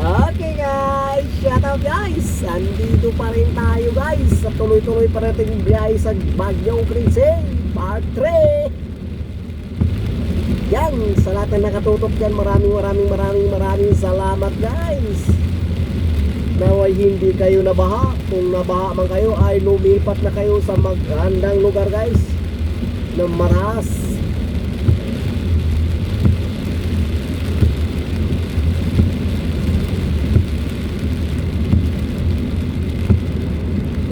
Okay guys, shout out guys. Andito pa rin tayo guys. Sa tuloy-tuloy pa natin biyahe sa Bagyong Crisay Part 3. Yan, sa lahat na nakatutok dyan, maraming salamat guys. Naway hindi kayo nabaha. Kung nabaha man kayo ay lumipat na kayo sa magandang lugar guys, na maras.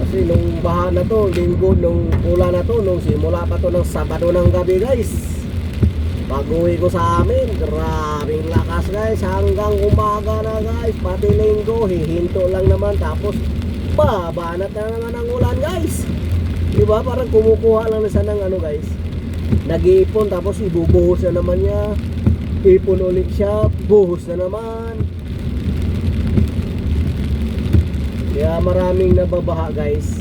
Kasi nung baha na to, linggo, nung ulan na to, nung simula pa to ng Sabado ng gabi guys, pag-uwi ko sa amin, grabing lakas guys, hanggang umaga na guys, pati linggo, hihinto lang naman, tapos babanat na naman ang ulan guys. Diba, parang kumukuha lang na siya ng ano guys, nag-iipon, tapos ibubuhos na naman niya, ipon ulit siya, buhos na naman. Kaya maraming nababaha guys.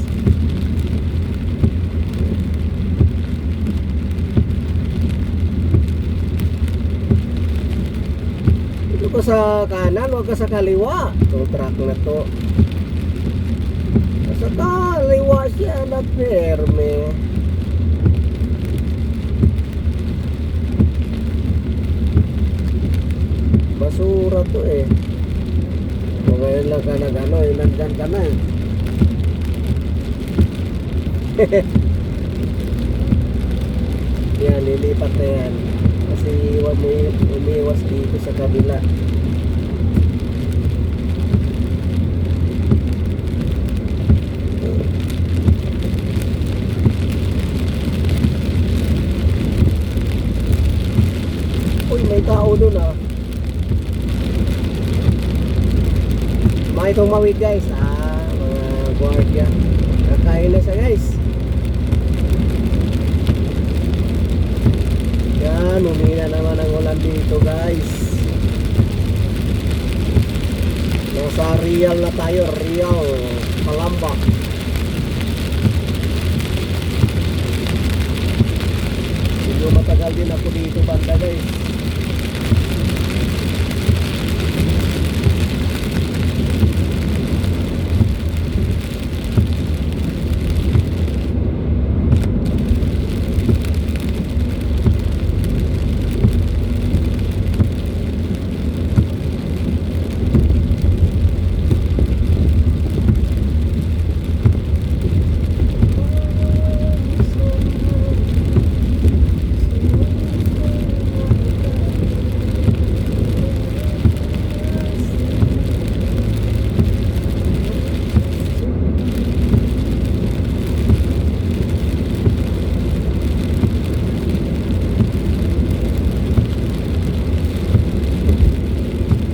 Ito ka sa kanan, huwag ka sa kaliwa. Itong truck na to, sa kaliwa siya na perme. Basura to eh. Ngayon lang ka nag-ano, nandyan ka na eh. Yan, lilipat na yan. Kasi umiwas dito sa kabila. Uy, may tao doon ah. Itong mawid guys, mga guardia, kakain na siya guys. Yan, umina naman ang ulan dito guys. Nasa Real na tayo, Real Palamba. Medyo matagal din ako dito banda guys.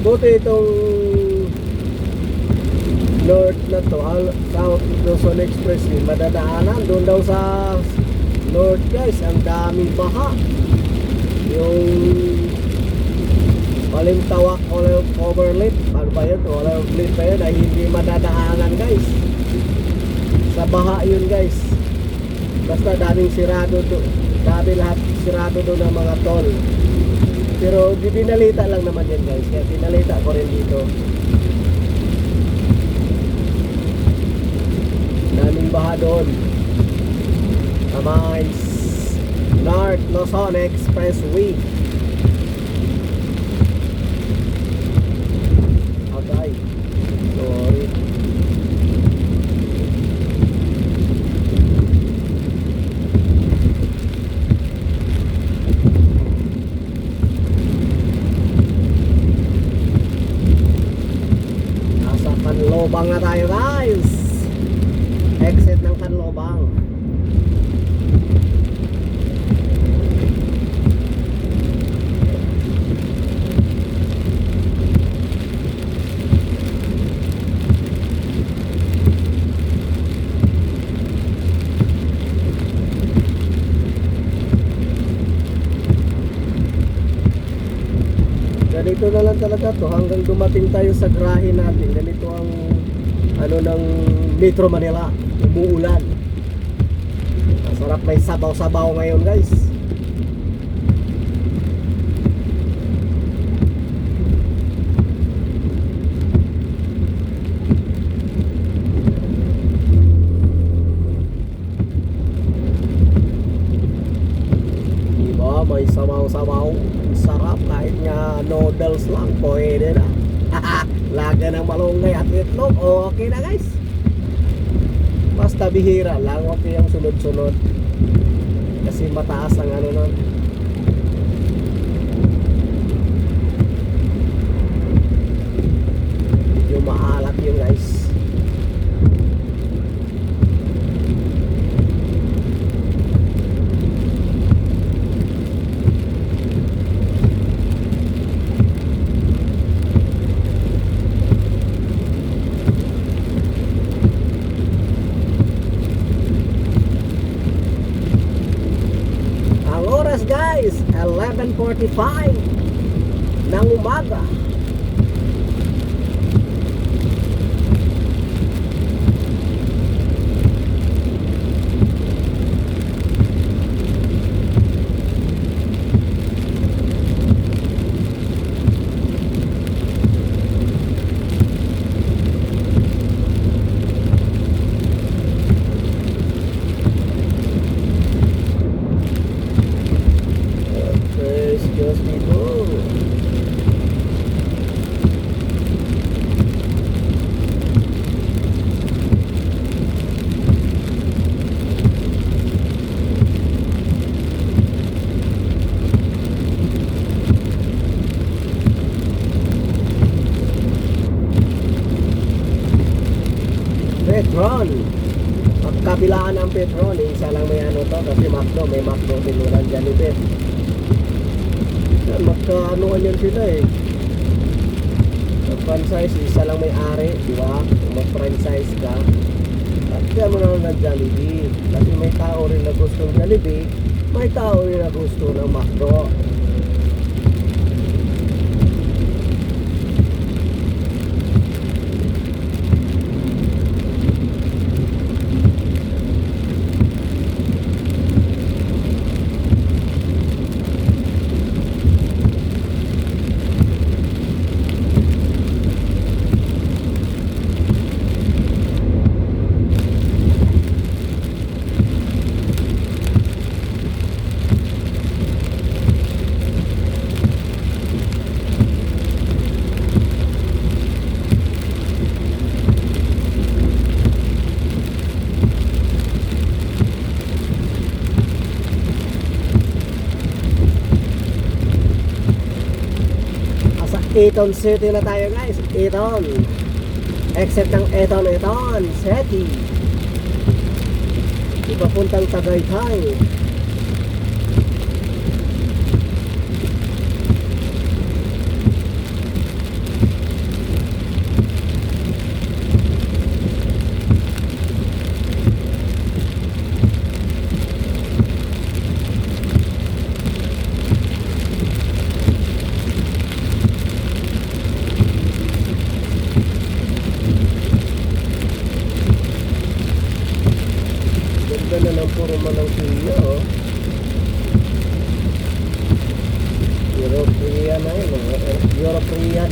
Buti itong north na to, South Luzon Expressway, madadaanan doon daw sa north guys. Ang daming baha. Yung Balintawak overlip, ano ba yun? Overlip pa yun ay hindi madadaanan guys. Sa baha yun guys. Basta daming sirado doon. Dami lahat sirado doon ng mga toll. Pero dinalita lang naman yan guys. Kaya dinalita ko rin dito. Daming baha doon. Kamay North Luzon Expressway. Okay. Sorry. Kanlobang na tayo guys. Exit ng Kanlobang. Ganito na lang talaga to hanggang dumating tayo sa grahe natin. Ganito ang ano ng Metro Manila, umuulan. Masarap, may sabaw-sabaw ngayon guys. sabaw. Sarap kahit nga noodles lang, pwede na. Laga ng malunggay at itlog, okay na guys. Basta bihira lang, huwag kayong sunod-sunod. Kasi mataas ang ano nun. Yung maalat yun guys. Guys, 11:45 ng umaga. Excuse me po. Petron. Pagkabilaan ng Petron, isa lang may ano to, kasi Macdo, may Macdo din walang Jollibee. Magkaanuan yan sila eh. Mag-franchise, isa lang may ari, di ba? Kung mag-franchise ka, at kaya mo naman ng Jollibee. Kasi may tao rin na gusto ng Jollibee, may tao rin na gusto ng Macdo. Eton City na tayo guys. Eton. Exit ng Eton City. Ipapuntang Tagaytay. Ganda na ng puro manang pinya, oh. European na yun, European.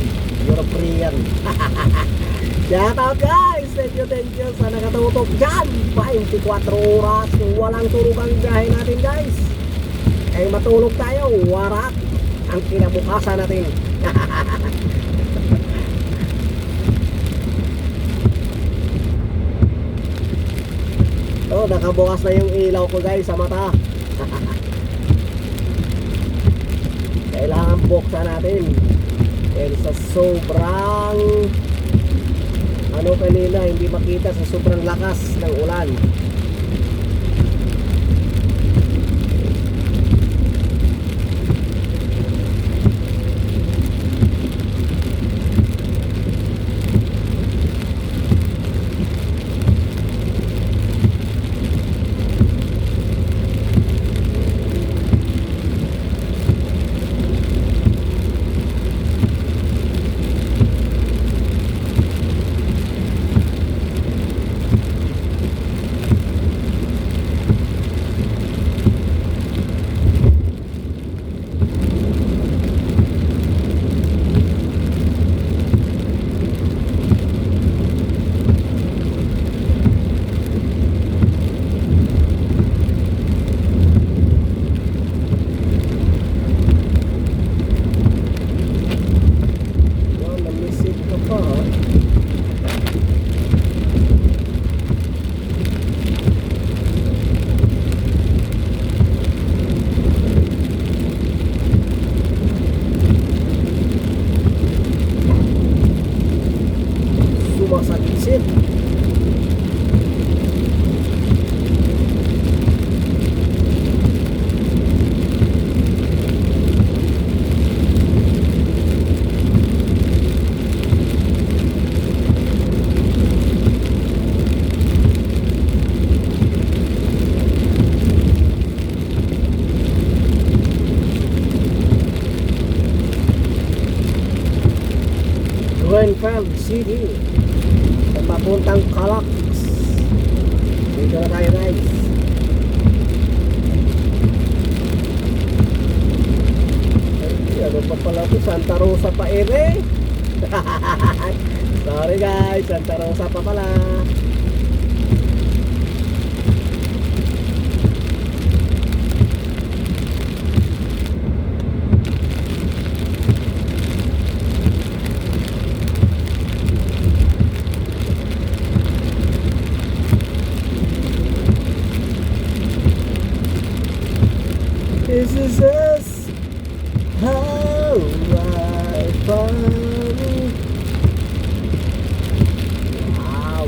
Shout out guys! Thank you sa nakatutok dyan. 24 oras, walang tulog ang biyahe natin guys. Eh matulog tayo, warak ang kinabukasan natin. Oh, nakabukas na yung ilaw ko guys sa mata. Kailangan buksan natin. Dahil sa sobrang ano kanina, hindi makita sa sobrang lakas ng ulan. visit. Greenfield City sa papuntang Calax. Dito na tayo guys. Ay, ano pa pala ito? Santa Rosa pa ere. Sorry guys, Santa Rosa pa pala. This is us, how I found you. Wow.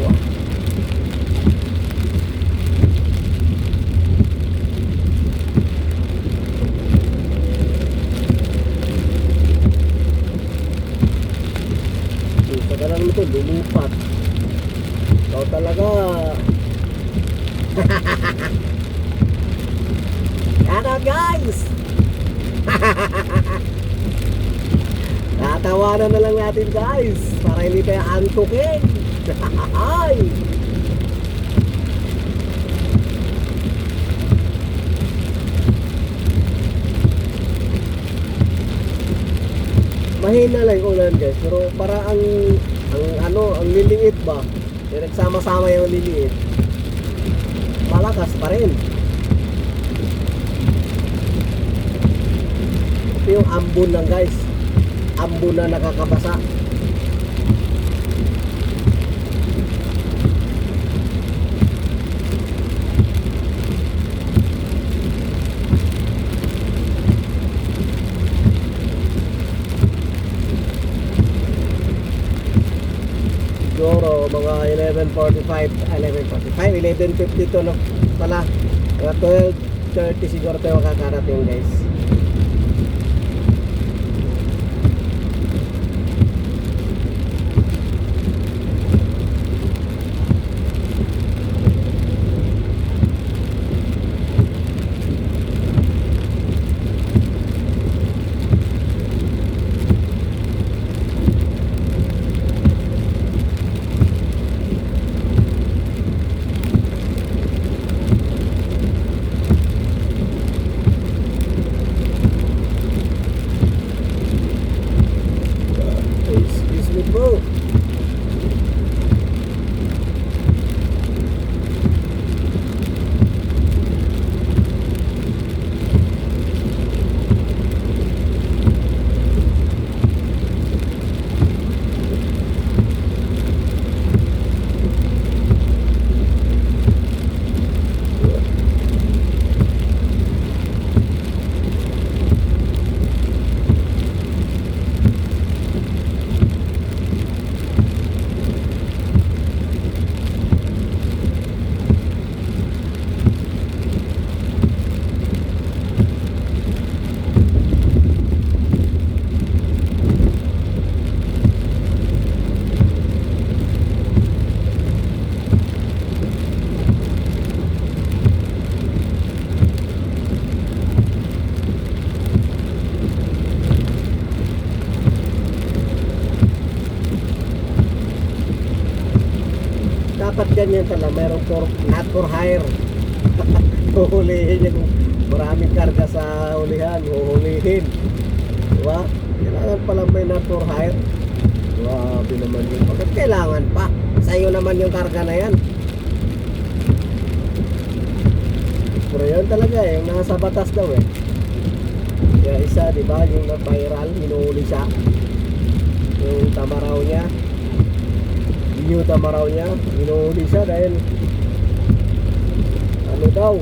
Isa ka lang ito, lumipat. Ikaw talaga. Ano guys? Tatawanan na lang natin guys para hindi tayo antukin. Ay! Mahina lang yung ulan guys, pero para ang liliit ba? Yung nagsama-sama yung liliit, malakas pa rin. Yung ambon lang guys, ambon na nakakabasa. Siguro mga 11:52 na pala, mga 12:30 siguro tayo makakarating guys. Bro, dapat ganyan talaga, mayroong not for hire. Huhulihin niya kung maraming karga sa hulihan, huhulihin, diba? Kailangan pala may not for hire. Grabe naman yun. Bakit kailangan pa? Sa'yo naman yung karga na yan. Pero yan talaga yung nasa batas daw eh. Kaya isa, diba, yung na-viral, hinuhuli siya. Yung tamaraw niya, yung tamaraw niya, hinuhuli siya dahil ano daw,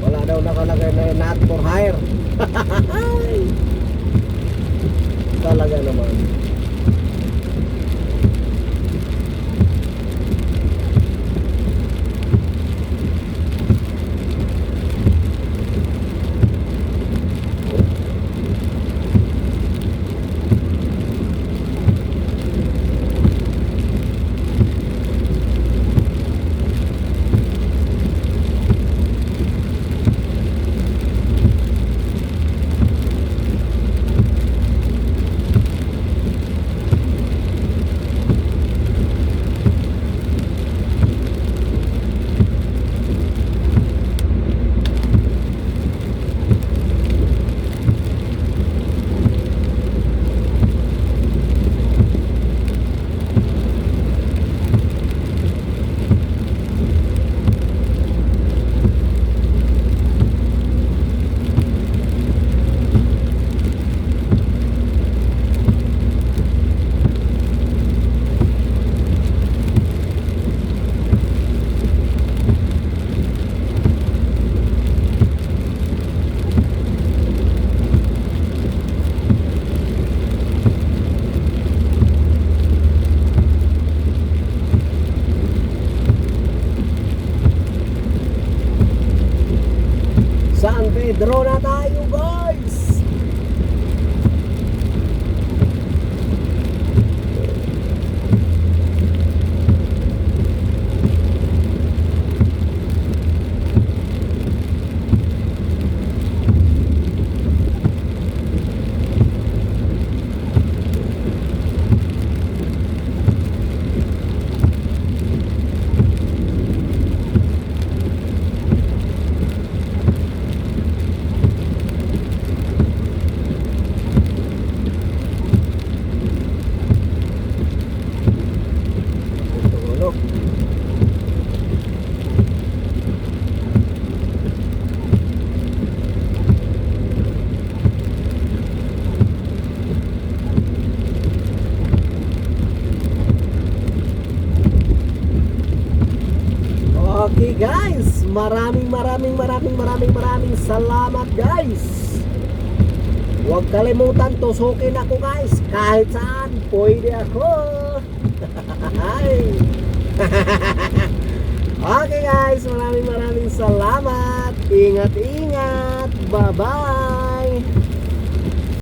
wala daw nakalagay na not for hire. Talaga naman. Mag-redraw na tayo guys. Okay guys, maraming salamat guys. Huwag kalimutan, tusukin ako guys. Kahit saan, pwede ako. Okay guys, maraming salamat. Ingat. Bye-bye.